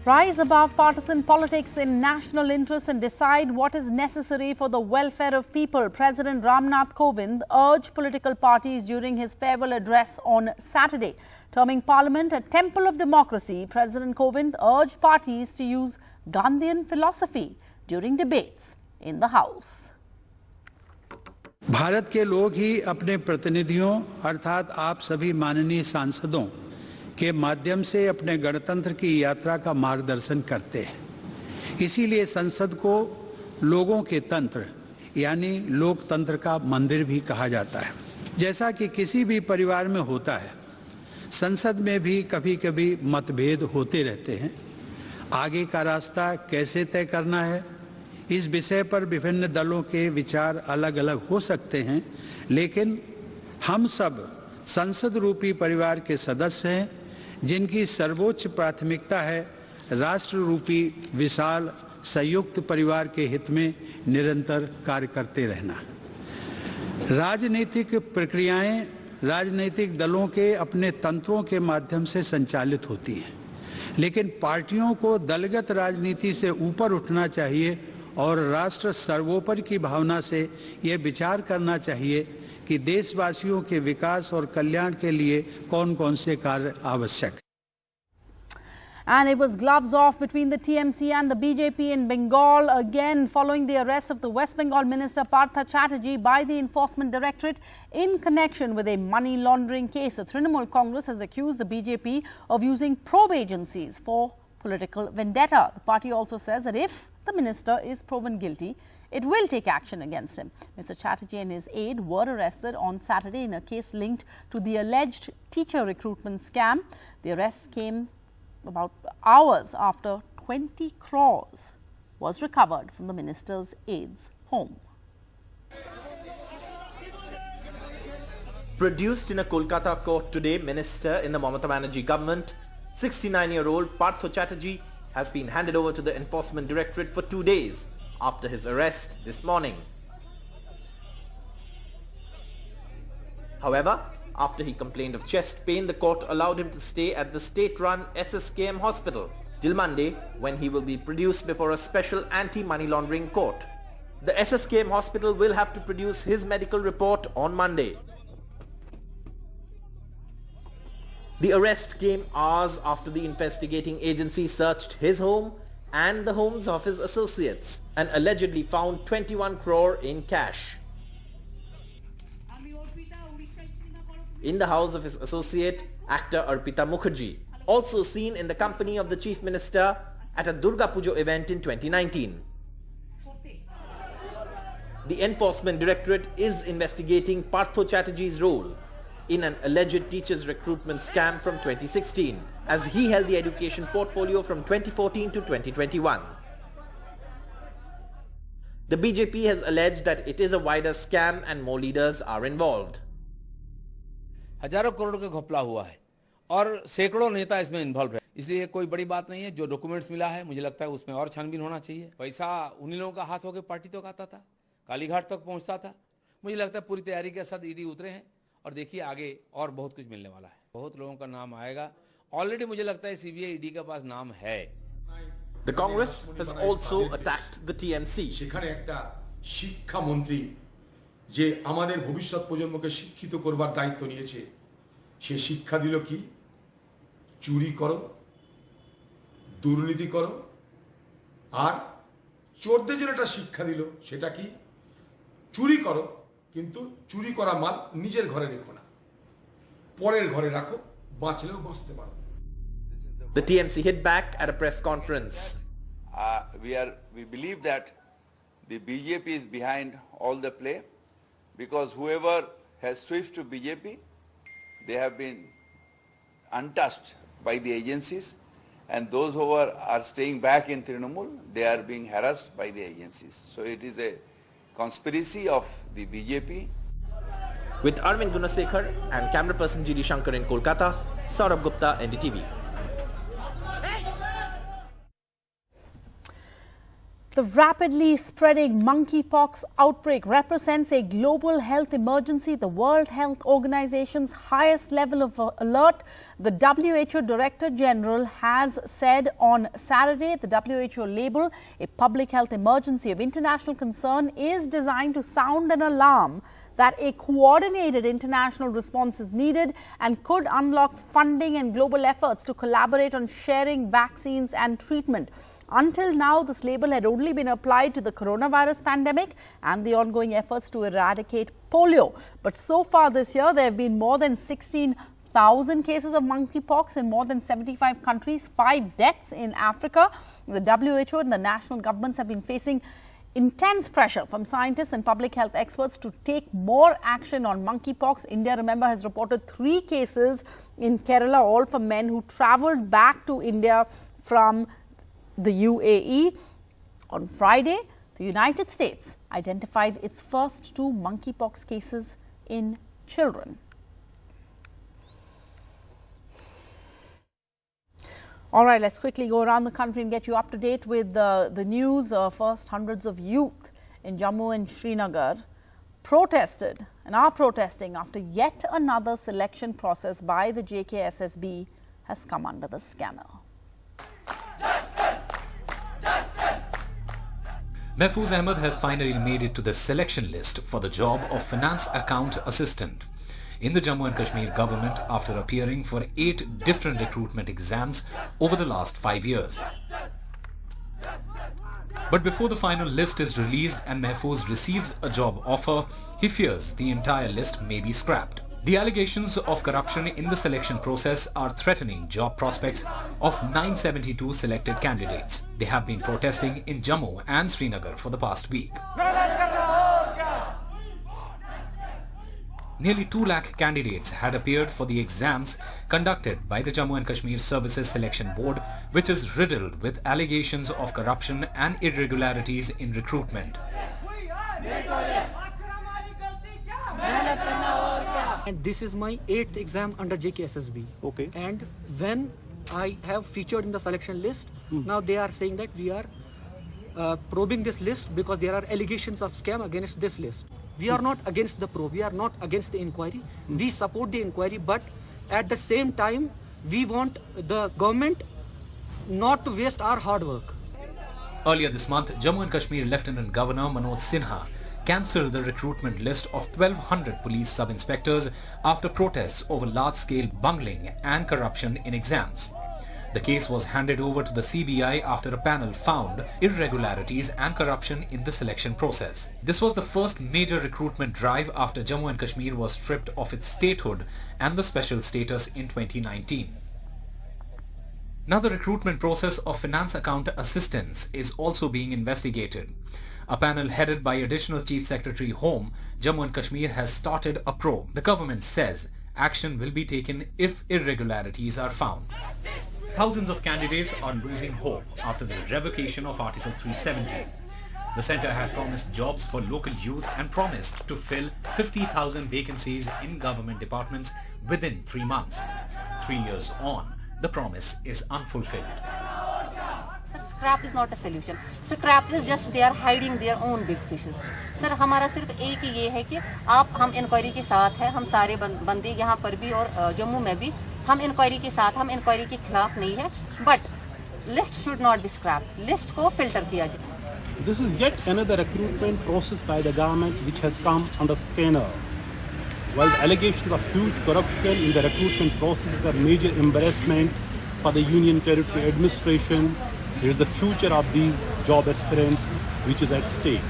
Rise above partisan politics in national interest and decide what is necessary for the welfare of people. President Ram Nath Kovind urged political parties during his farewell address on Saturday. Terming Parliament a temple of democracy, President Kovind urged parties to use Gandhian philosophy during debates in the House. Bharat के लोग ही अपने प्रतिनिधियों अर्थात आप सभी माननीय सांसदों के माध्यम से अपने गणतंत्र की यात्रा का मार्गदर्शन करते हैं। इसीलिए संसद को लोगों के तंत्र यानी लोकतंत्र का मंदिर भी कहा जाता है। जैसा कि किसी भी परिवार में होता है, संसद में भी कभी-कभी मतभेद होते रहते हैं। आगे का रास्ता कैसे तय करना है, इस विषय पर विभिन्न दलों के विचार अलग-अलग हो सकते हैं, लेकिन हम सब संसद रूपी परिवार के सदस्य हैं, जिनकी सर्वोच्च प्राथमिकता है राष्ट्र रूपी विशाल संयुक्त परिवार के हित में निरंतर कार्य करते रहना। राजनीतिक प्रक्रियाएं राजनीतिक दलों के अपने तंत्रों के माध्यम से संचालित होती हैं, लेकिन पार्टियों को दलगत राजनीति से ऊपर उठना चाहिए और राष्ट्र सर्वोपरि की भावना से ये विचार करना चाहिए कि देशवासियों के विकास और कल्याण के लिए कौन-कौन से कार्य आवश्यक हैं। And it was gloves off between the TMC and the BJP in Bengal again following the arrest of the West Bengal Minister Partha Chatterjee by the Enforcement Directorate in connection with a money laundering case. The Trinamool Congress has accused the BJP of using probe agencies for political vendetta. The party also says that if the minister is proven guilty, it will take action against him. Mr. Chatterjee and his aide were arrested on Saturday in a case linked to the alleged teacher recruitment scam. The arrest came about hours after 20 crores was recovered from the minister's aide's home. Produced in a Kolkata court today, Minister in the Mamata Banerjee government, 69-year-old Partha Chatterjee has been handed over to the Enforcement Directorate for 2 days after his arrest this morning. However, after he complained of chest pain, the court allowed him to stay at the state-run SSKM hospital till Monday, when he will be produced before a special anti-money laundering court. The SSKM hospital will have to produce his medical report on Monday. The arrest came hours after the investigating agency searched his home and the homes of his associates and allegedly found 21 crore in cash. In the house of his associate, actor Arpita Mukherjee, also seen in the company of the Chief Minister at a Durga Pujo event in 2019. The Enforcement Directorate is investigating Partha Chatterjee's role in an alleged teachers recruitment scam from 2016, as he held the education portfolio from 2014 to 2021. The BJP has alleged that it is a wider scam and more leaders are involved. हजारों करोड़ का घपला हुआ है और सैकड़ों नेता इसमें involve है, इसलिए कोई बड़ी बात नहीं है। जो डॉक्यूमेंट्स मिला है, मुझे लगता है उसमें और छानबीन होना चाहिए। पैसा उन्हीं लोगों का हाथ होकर पार्टी तक आता था, कालीघाट तक पहुंचता था। मुझे लगता है पूरी तैयारी के साथ ईडी उतरे हैं और देखिए आगे और बहुत कुछ मिलने वाला है। बहुत लोगों का नाम आएगा। ऑलरेडी मुझे लगता है सीबीआई ईडी के पास नाम है। The Congress has also attacked the TMC. সেখানে একটা শিক্ষা মন্ত্রী যে আমাদের ভবিষ্যৎ প্রজন্মকে শিক্ষিত করবার দায়িত্ব নিয়েছে, সে শিক্ষা দিল কি? চুরি করো, দুর্নীতি করো, আর চোরদের জন্য একটা শিক্ষা দিল, সেটা কি? চুরি করো, কিন্তু চুরি করা মাল নিজের ঘরে রেখো না, পরের ঘরে রাখো, বাঁচলেও বাঁচতে পারো। The TMC hit back at a press conference. We believe that the BJP is behind all the play, because whoever has switched to BJP, they have been untouched by the agencies, and those who are staying back in Trinamool, they are being harassed by the agencies. So it is a conspiracy of the BJP. With Arvind Gunasekhar and camera person GD Shankar in Kolkata, Saurabh Gupta, NDTV. The rapidly spreading monkeypox outbreak represents a global health emergency, the World Health Organization's highest level of alert. The WHO Director General has said on Saturday the WHO label, a public health emergency of international concern, is designed to sound an alarm that a coordinated international response is needed and could unlock funding and global efforts to collaborate on sharing vaccines and treatment. Until now, this label had only been applied to the coronavirus pandemic and the ongoing efforts to eradicate polio. But so far this year, there have been more than 16,000 cases of monkeypox in more than 75 countries, 5 deaths in Africa. The WHO and the national governments have been facing intense pressure from scientists and public health experts to take more action on monkeypox. India, remember, has reported 3 cases in Kerala, all for men who travelled back to India from the UAE. On Friday, the United States identified its first 2 monkeypox cases in children. All right, let's quickly go around the country and get you up to date with the news. First, hundreds of youth in Jammu and Srinagar protested and are protesting after yet another selection process by the JKSSB has come under the scanner. Mahfouz Ahmed has finally made it to the selection list for the job of Finance Account Assistant in the Jammu and Kashmir government after appearing for 8 different recruitment exams over the last 5 years. But before the final list is released and Mahfouz receives a job offer, he fears the entire list may be scrapped. The allegations of corruption in the selection process are threatening job prospects of 972 selected candidates. They have been protesting in Jammu and Srinagar for the past week. Nearly 2 lakh candidates had appeared for the exams conducted by the Jammu and Kashmir Services Selection Board, which is riddled with allegations of corruption and irregularities in recruitment. And this is my 8th exam under JKSSB. Okay. And when I have featured in the selection list, now they are saying that we are probing this list because there are allegations of scam against this list. We are not against the probe, we are not against the inquiry. We support the inquiry, but at the same time, we want the government not to waste our hard work. Earlier this month, Jammu and Kashmir Lieutenant Governor Manoj Sinha cancelled the recruitment list of 1,200 police sub-inspectors after protests over large-scale bungling and corruption in exams. The case was handed over to the CBI after a panel found irregularities and corruption in the selection process. This was the first major recruitment drive after Jammu and Kashmir was stripped of its statehood and the special status in 2019. Now the recruitment process of finance account assistants is also being investigated. A panel headed by Additional Chief Secretary Home, Jammu and Kashmir has started a probe. The government says action will be taken if irregularities are found. Thousands of candidates are losing hope after the revocation of Article 370. The centre had promised jobs for local youth and promised to fill 50,000 vacancies in government departments within 3 months. 3 years on, the promise is unfulfilled. Scrap is not a solution. Scrap is just they are hiding their own big fishes. Sir हमारा सिर्फ एक ही ये है कि हम inquiry के साथ हैं, हम सारे बंदे यहाँ पर भी और जम्मू में भी हम इंक्वायरी के साथ, हम इंक्वायरी के खिलाफ नहीं है, but list should not be scrap, list को फिल्टर किया जाए. This is yet another recruitment process by the government which has come under scanner. While the allegations of huge corruption in the recruitment process is a major embarrassment for the Union Territory Administration, it is the future of these job aspirants which is at stake.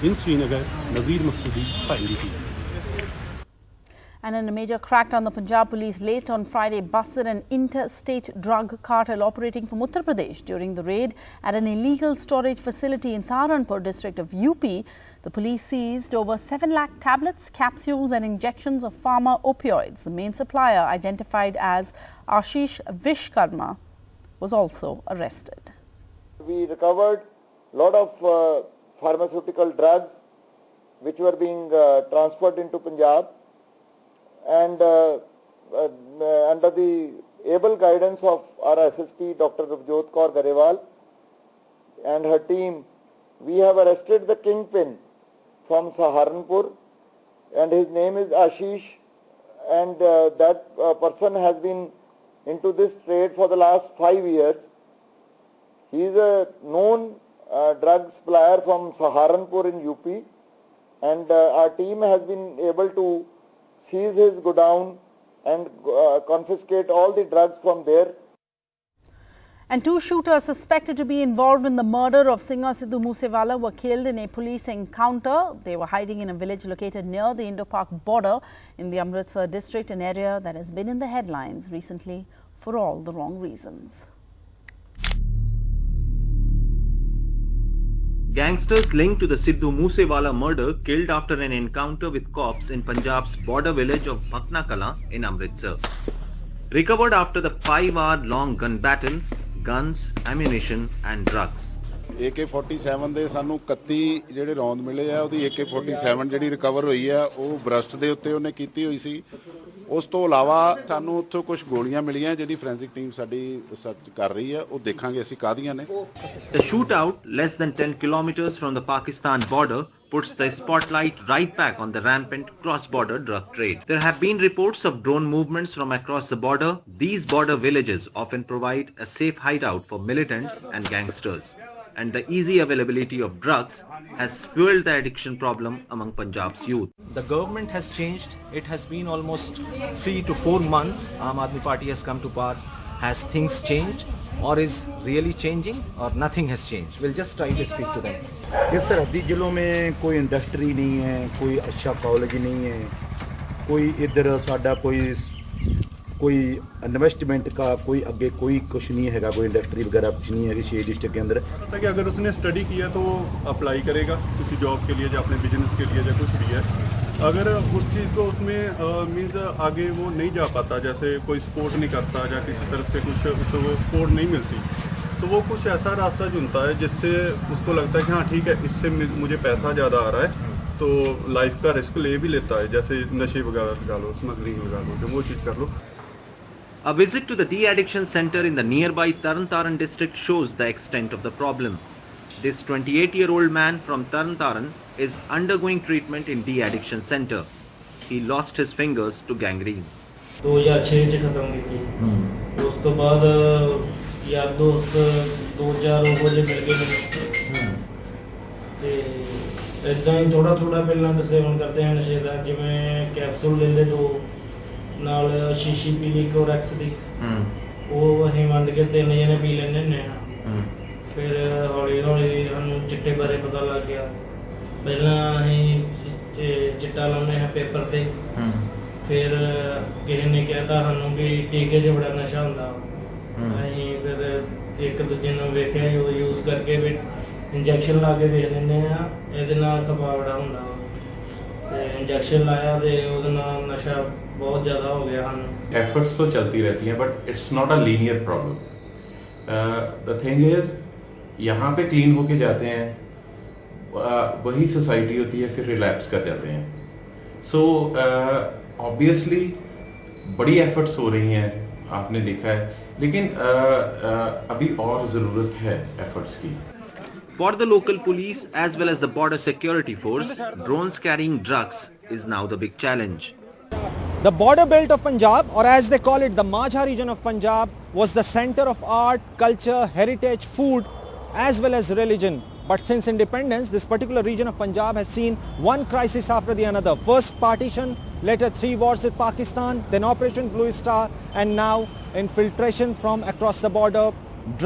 In Srinagar, Nazir Masoodi for NDTV. And in a major crackdown, the Punjab police late on Friday busted an interstate drug cartel operating from Uttar Pradesh. During the raid at an illegal storage facility in Saharanpur district of UP, the police seized over 7 lakh tablets, capsules and injections of pharma opioids. The main supplier, identified as Ashish Vishkarma, was also arrested. We recovered a lot of pharmaceutical drugs which were being transferred into Punjab, and under the able guidance of our SSP Dr. Rupjot Kaur Garewal and her team, we have arrested the kingpin from Saharanpur, and his name is Ashish, and that person has been into this trade for the last 5 years. He is a known drug supplier from Saharanpur in UP, and our team has been able to seize his godown and confiscate all the drugs from there. And 2 shooters suspected to be involved in the murder of singer Sidhu Moose Wala were killed in a police encounter. They were hiding in a village located near the Indo-Pak border in the Amritsar district, an area that has been in the headlines recently for all the wrong reasons. Gangsters linked to the Sidhu Moose Wala murder killed after an encounter with cops in Punjab's border village of Bhakna Kala in Amritsar. Recovered after the 5-hour-long gun battle, guns, ammunition and drugs. AK-47 ਦੇ ਸਾਨੂੰ 31 ਜਿਹੜੇ ਰੌਂਦ ਮਿਲੇ ਆ ਉਹਦੀ AK-47 ਜਿਹੜੀ recover ਹੋਈ ਆ ਉਹ ਬਰਸਟ ਦੇ ਉੱਤੇ ਉਹਨੇ ਕੀਤੀ ਹੋਈ ਸੀ। ਉਸ ਤੋਂ ਇਲਾਵਾ ਸਾਨੂੰ ਉੱਥੋਂ ਕੁਝ ਗੋਲੀਆਂ ਮਿਲੀਆਂ ਜਿਹੜੀ ਫੋਰੈਂਸਿਕ ਟੀਮ ਸਾਡੀ ਸਰਚ ਕਰ ਰਹੀ ਆ ਉਹ ਦੇਖਾਂਗੇ ਅਸੀਂ ਕਾਹਦੀਆਂ ਨੇ। The shootout less than 10 kilometers from the Pakistan border puts the spotlight right back on the rampant cross-border drug trade. There have been reports of drone movements from across the border. These border villages often provide a safe hideout for militants and gangsters. And the easy availability of drugs has fueled the addiction problem among Punjab's youth. The government has changed. It has been almost 3 to 4 months. Aam Aadmi Party has come to power. Has things changed or is really changing or nothing has changed? We'll just try to speak to them. इस सरहदी जिलों में कोई industry नहीं है, कोई अच्छा college नहीं है, कोई इधर साडा कोई इन्वेस्टमेंट का कोई अगे कोई कुछ नहीं है, कोई इंडस्ट्री वगैरह कुछ नहीं है कि 6 डिस्ट्रिक्ट के अंदर। ताकि अगर उसने स्टडी किया तो वो अप्लाई करेगा किसी जॉब के लिए या अपने बिजनेस के लिए या कुछ भी है। अगर उस चीज़ को उसमें मीन्स आगे वो नहीं जा पाता, जैसे कोई सपोर्ट नहीं करता या किसी तरफ से कुछ उसको सपोर्ट नहीं मिलती, तो वो कुछ ऐसा रास्ता चुनता है जिससे उसको लगता है कि हाँ ठीक है, इससे मुझे पैसा ज़्यादा आ रहा है, तो लाइफ का रिस्क ले भी लेता है, जैसे नशे वगैरह लगा लो, स्मगलिंग लगा लो, जो वो चीज़ कर लो। A visit to the de-addiction center in the nearby Taran district shows the extent of the problem. This 28-year-old man from Taran is undergoing treatment in de-addiction center. He lost his fingers to gangrene. 2006 ਚ ਖਤਮ ਕੀਤੀ। ਉਸ ਤੋਂ ਬਾਅਦ ਯਾਰ ਦੋਸਤ 2-4 ਉਹ ਜਿਹੇ ਮਿਲ ਗਏ ਮੈਨੂੰ ਤੇ ਇਦਾਂ ਹੀ ਥੋੜਾ ਪਹਿਲਾਂ ਤਾਂ ਸੇਵਨ ਕਰਦੇ ਹਾਂ ਨਸ਼ੇ ਦਾ, ਜਿਵੇਂ ਕੈਪਸੂਲ ਲੈਂਦੇ 2 ਨਾਲ ਸ਼ੀਸ਼ੀ ਪੀ ਲਈ ਕੋਰੈਕਸ ਦੀ, ਉਹ ਅਸੀਂ ਵੰਡ ਕੇ 3 ਜਣੇ ਪੀ ਲੈਂਦੇ ਹੁੰਦੇ ਹਾਂ। ਫਿਰ ਹੌਲੀ ਸਾਨੂੰ ਚਿੱਟੇ ਬਾਰੇ ਪਤਾ ਲੱਗ ਗਿਆ। ਪਹਿਲਾਂ ਅਸੀਂ ਚਿੱਟਾ ਲਾਉਂਦੇ ਹਾਂ ਪੇਪਰ ਤੇ, ਫਿਰ ਕਿਸੇ ਨੇ ਕਹਿਤਾ ਸਾਨੂੰ ਵੀ ਟੀਕੇ 'ਚ ਬੜਾ ਨਸ਼ਾ ਹੁੰਦਾ। ਅਸੀਂ ਫਿਰ ਇੱਕ ਦੂਜੇ ਨੂੰ ਵੇਖਿਆ ਉਹ ਯੂਜ਼ ਕਰਕੇ ਵੀ ਇੰਜੈਕਸ਼ਨ ਲਾ ਕੇ ਵੇਖ ਲੈਂਦੇ ਆ, ਇਹਦੇ ਨਾਲ ਖਪਾ ਬੜਾ ਹੁੰਦਾ ਤੇ इंजेक्शन लाया तो ਉਹਦੇ ਨਾਲ ਨਸ਼ਾ बहुत ज़्यादा हो गया हम। एफर्ट्स तो चलती रहती हैं but it's not a linear problem. The thing is यहाँ पे क्लीन होके जाते हैं, वही सोसाइटी होती है फिर रिलैप्स कर जाते हैं। सो ऑब्वियसली बड़ी एफर्ट्स हो रही हैं, आपने देखा है, लेकिन अभी और ज़रूरत है एफर्ट्स की। For the local police as well as the border security force, drones carrying drugs is now the big challenge. The border belt of Punjab, or as they call it, the Majha region of Punjab, was the center of art, culture, heritage, food, as well as religion. But since independence, this particular region of Punjab has seen one crisis after the another. First partition, later 3 wars with Pakistan, then Operation Blue Star, and now infiltration from across the border,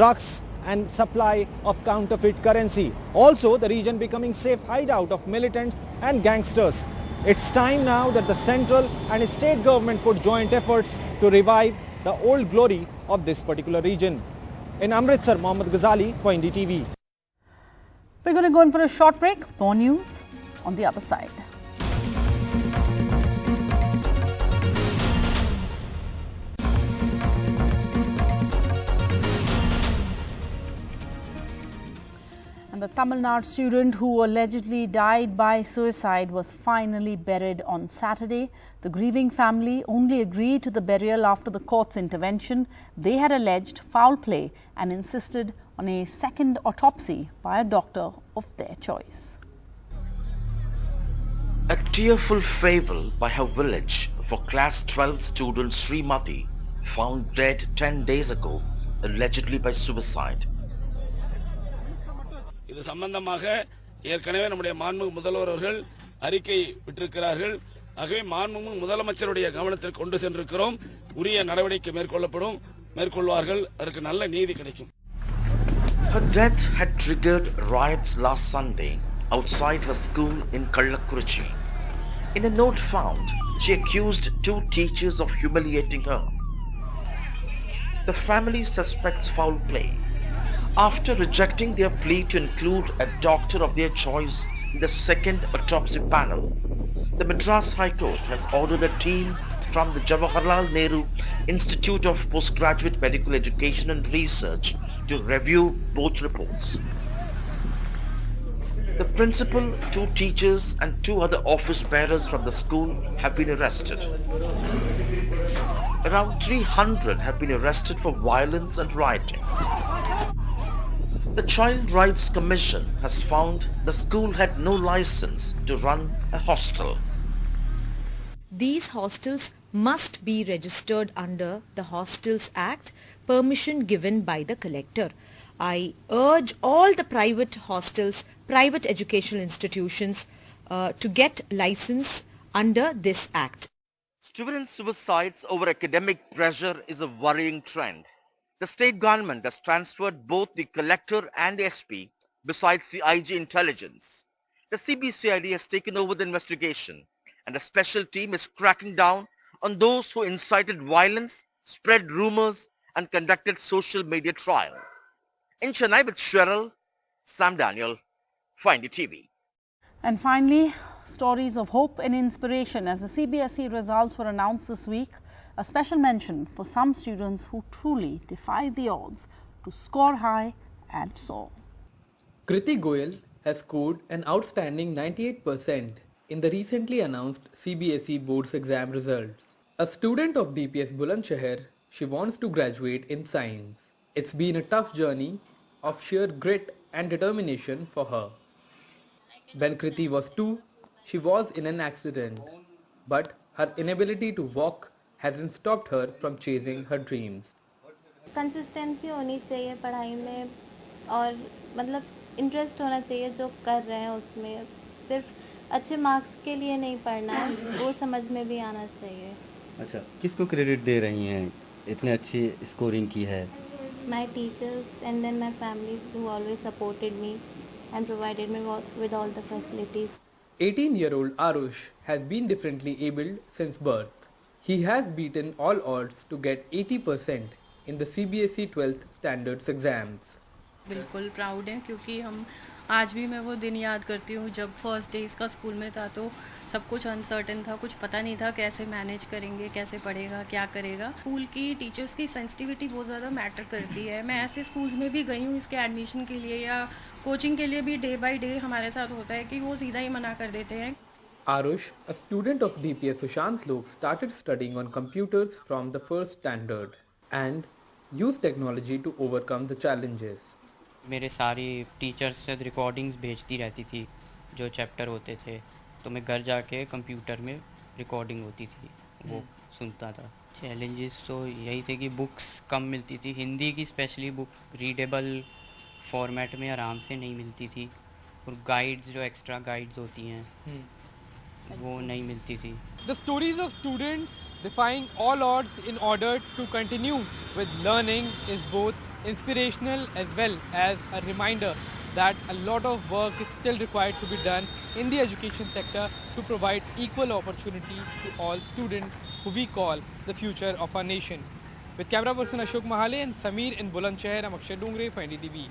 drugs, and supply of counterfeit currency. Also, the region becoming safe hideout of militants and gangsters. It's time now that the central and state government put joint efforts to revive the old glory of this particular region. In Amritsar, Mohammad Ghazali for NDTV. We're going to go in for a short break. More news on the other side. And The Tamil Nadu student who allegedly died by suicide was finally buried on Saturday. The grieving family only agreed to the burial after the court's intervention. They had alleged foul play and insisted on a second autopsy by a doctor of their choice. A tearful farewell by her village for class 12 student Srimati, found dead 10 days ago, allegedly by suicide. இது சம்பந்தமாக ஏற்கனவே நம்முடைய மாண்புமிகு முதல்வர் அவர்கள் அறிக்கை விட்டிருக்கிறார்கள். ஆகவே மாண்புமிகு முதலமைச்சருடைய கவனத்திற்கு கொண்டு சென்றிருக்கிறோம். உரிய நடவடிக்கை மேற்கொள்வார்கள். அதற்கு நல்ல நீதி கிடைக்கும். Her death had triggered riots last Sunday outside her school in Kallakurichi. In a note found, she accused 2 teachers of humiliating her. The family suspects foul play. After rejecting their plea to include a doctor of their choice in the second autopsy panel, the Madras High Court has ordered a team from the Jawaharlal Nehru Institute of Postgraduate Medical Education and Research to review both reports. The principal, 2 teachers and 2 other office bearers from the school have been arrested. Around 300 have been arrested for violence and rioting. The Child Rights Commission has found the school had no license to run a hostel. These hostels must be registered under the Hostels Act, permission given by the collector. I urge all the private hostels, private educational institutions to get license under this act. Student suicides over academic pressure is a worrying trend. The state government has transferred both the collector and SP besides the IG intelligence. The CBCID has taken over the investigation and a special team is cracking down on those who incited violence, spread rumors and conducted social media trial. In Chennai with Cheryl, Sam Daniel, for NDTV. And finally, stories of hope and inspiration as the CBSE results were announced this week. A special mention for some students who truly defied the odds to score high and soar. Kriti Goyal has scored an outstanding 98% in the recently announced CBSE board's exam results. A student of DPS Bulandshahr, she wants to graduate in science. It's been a tough journey of sheer grit and determination for her. When Kriti was 2, she was in an accident, but her inability to walk hasn't stopped her from chasing her dreams. Consistency होनी चाहिए पढ़ाई में और मतलब interest होना चाहिए जो कर रहे हैं उसमें सिर्फ अच्छे मार्क्स के लिए नहीं पढ़ना है वो समझ में भी आना चाहिए. अच्छा किसको क्रेडिट दे रही हैं इतने अच्छी स्कोरिंग की है? My teachers and then my family who always supported me and provided me with all the facilities. 18-year-old Arush has been differently abled since birth. He has beaten all odds to get 80% in the CBSE 12th standards exams. बिल्कुल proud हैं क्योंकि हम आज भी मैं वो दिन याद करती हूँ जब फर्स्ट डे इसका स्कूल में था तो सब कुछ अनसर्टेन था, कुछ पता नहीं था कैसे मैनेज करेंगे, कैसे पढ़ेगा, क्या करेगा. स्कूल की टीचर्स की सेंसिटिविटी बहुत ज़्यादा मैटर करती है. मैं ऐसे स्कूल्स में भी गई हूँ इसके एडमिशन के लिए या कोचिंग के लिए भी डे बाई डे हमारे साथ होता है कि वो सीधा ही मना कर देते हैं. Arush, a student of DPS Sushant Lok, started studying on computers from the first standard and used technology to overcome the challenges. मेरे सारी टीचर्स से रिकॉर्डिंग्स भेजती रहती थी जो चैप्टर होते थे तो मैं घर जाके कंप्यूटर में रिकॉर्डिंग होती थी वो सुनता था. चैलेंजेस तो यही थे कि बुक्स कम मिलती थी, हिंदी की स्पेशली बुक रीडेबल फॉर्मेट में आराम से नहीं मिलती थी और गाइड्स जो एक्स्ट्रा गाइड्स होती हैं वो नहीं मिलती थी. The stories of students defying all odds in order to continue with learning is both inspirational as well as a reminder that a lot of work is still required to be done in the education sector to provide equal opportunity to all students who we call the future of our nation. With camera person Ashok Mahale and Sameer in Bulandshahr, I'm Akshay Dungre for NDTV.